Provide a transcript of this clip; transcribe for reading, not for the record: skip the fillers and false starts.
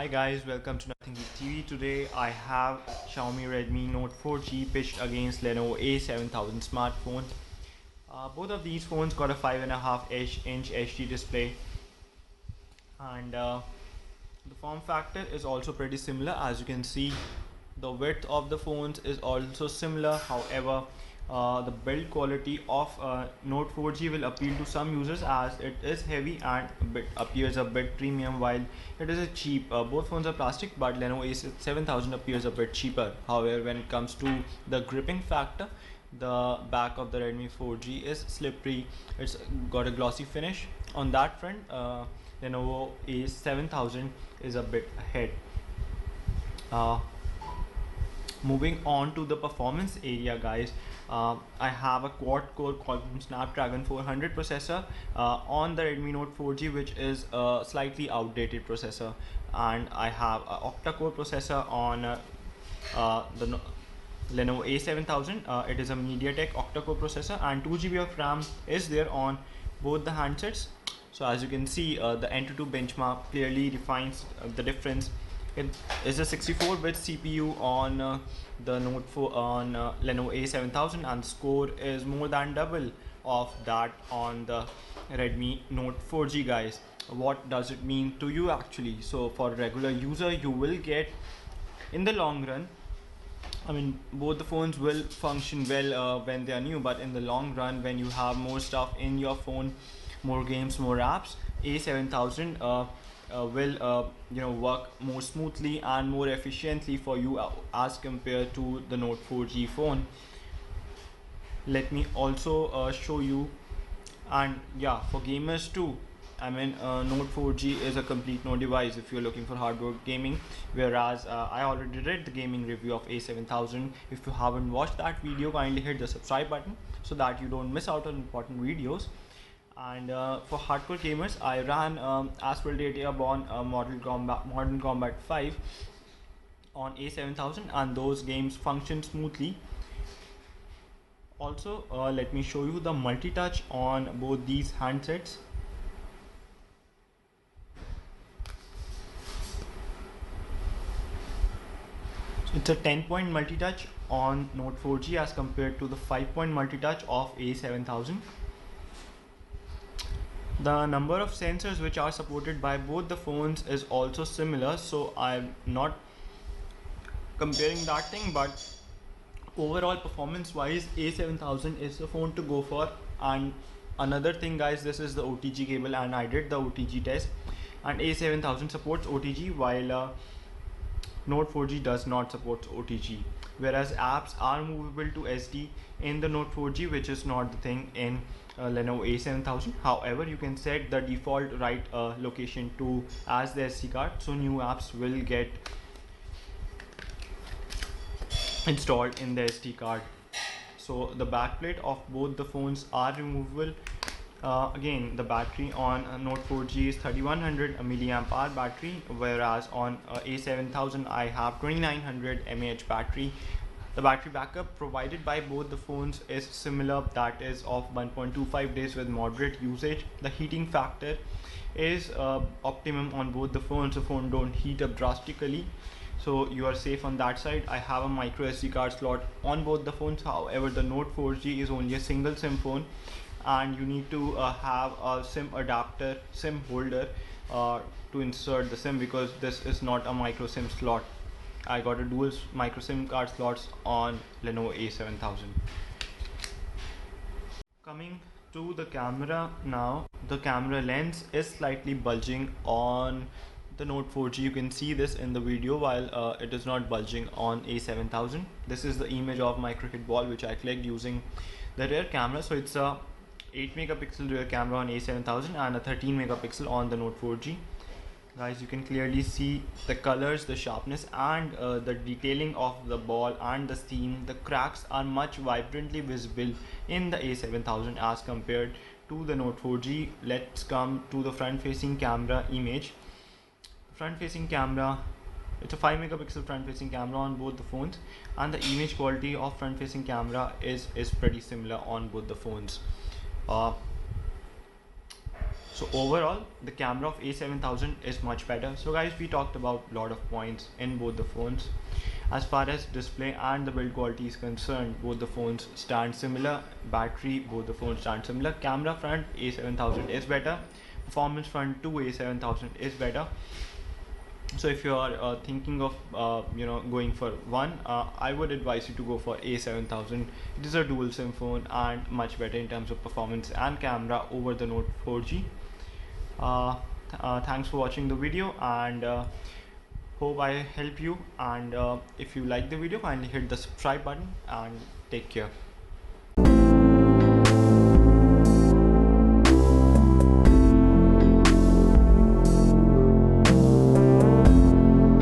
Hi guys, welcome to Nothing Geek TV. Today I have Xiaomi Redmi Note 4G pitched against Lenovo A7000 smartphones. Both of these phones got a 5.5-inch HD display, and the form factor is also pretty similar. As you can see, the width of the phones is also similar. However, the build quality of Note 4G will appeal to some users as it is heavy and appears a bit premium, while it is a cheap. Both phones are plastic, but Lenovo A7000 appears a bit cheaper. However, when it comes to the gripping factor, the back of the Redmi 4G is slippery. It's got a glossy finish. On that front, Lenovo A7000 is a bit ahead. Moving on to the performance area, guys, I have a quad-core Qualcomm Snapdragon 400 processor on the Redmi Note 4G, which is a slightly outdated processor, and I have an octa-core processor on the Lenovo A7000. It is a MediaTek octa-core processor, and 2 GB of RAM is there on both the handsets. So as you can see, the Antutu benchmark clearly defines the difference. It is a 64-bit CPU on the Note 4 on Lenovo A7000, and the score is more than double of that on the Redmi Note 4G, guys. What does it mean to you actually? So for a regular user, you will get, in the long run, I mean, both the phones will function well when they are new, but in the long run, when you have more stuff in your phone, more games, more apps, A7000 will work more smoothly and more efficiently for you as compared to the Note 4G phone. Let me also show you, and yeah, for gamers too, I mean, Note 4G is a complete no device if you're looking for hardware gaming, whereas I already did the gaming review of A7000. If you haven't watched that video, kindly hit the subscribe button so that you don't miss out on important videos. And for hardcore gamers, I ran Asphalt Airborne Modern Combat 5 on A7000, and those games function smoothly. Also, let me show you the multi-touch on both these handsets. It's a 10-point multi-touch on Note 4G as compared to the 5-point multi-touch of A7000. The number of sensors which are supported by both the phones is also similar, so I'm not comparing that thing, but overall performance wise, A7000 is the phone to go for. And another thing, guys, this is the OTG cable, and I did the OTG test, and A7000 supports OTG while Note 4G does not support OTG, whereas apps are movable to SD in the Note 4G, which is not the thing in Lenovo A7000. However, you can set the default write location to as the SD card, so new apps will get installed in the SD card. So the backplate of both the phones are removable. Again, the battery on Note 4G is 3100 milliamp hour battery, whereas on A7000 I have 2900 mAh battery. The battery backup provided by both the phones is similar, that is of 1.25 days with moderate usage. The heating factor is optimum on both the phones. The phone don't heat up drastically, so you are safe on that side. I have a micro SD card slot on both the phones. However, the Note 4G is only a single SIM phone, and you need to have a SIM adapter, SIM holder to insert the SIM, because this is not a micro SIM slot. I got a dual micro SIM card slots on Lenovo A7000. Coming to the camera now, the camera lens is slightly bulging on the Note 4G. You can see this in the video, while it is not bulging on A7000. This is the image of my cricket ball which I clicked using the rear camera. So it's a 8 megapixel rear camera on A7000 and a 13 megapixel on the Note 4G. Guys, you can clearly see the colors, the sharpness, and the detailing of the ball and the seam. The cracks are much vibrantly visible in the A7000 as compared to the Note 4G. Let's come to the front facing camera image. Front facing camera, it's a 5 megapixel front facing camera on both the phones, and the image quality of front facing camera is pretty similar on both the phones. So overall, the camera of A7000 is much better. So guys, we talked about a lot of points in both the phones. As far as display and the build quality is concerned, both the phones stand similar. Battery, both the phones stand similar. Camera front, A7000 is better. Performance front, 2 A7000 is better. So if you are thinking of going for one, I would advise you to go for A7000. It is a dual SIM phone and much better in terms of performance and camera over the Note 4G. Thanks for watching the video, and hope I help you. And if you like the video, kindly hit the subscribe button and take care.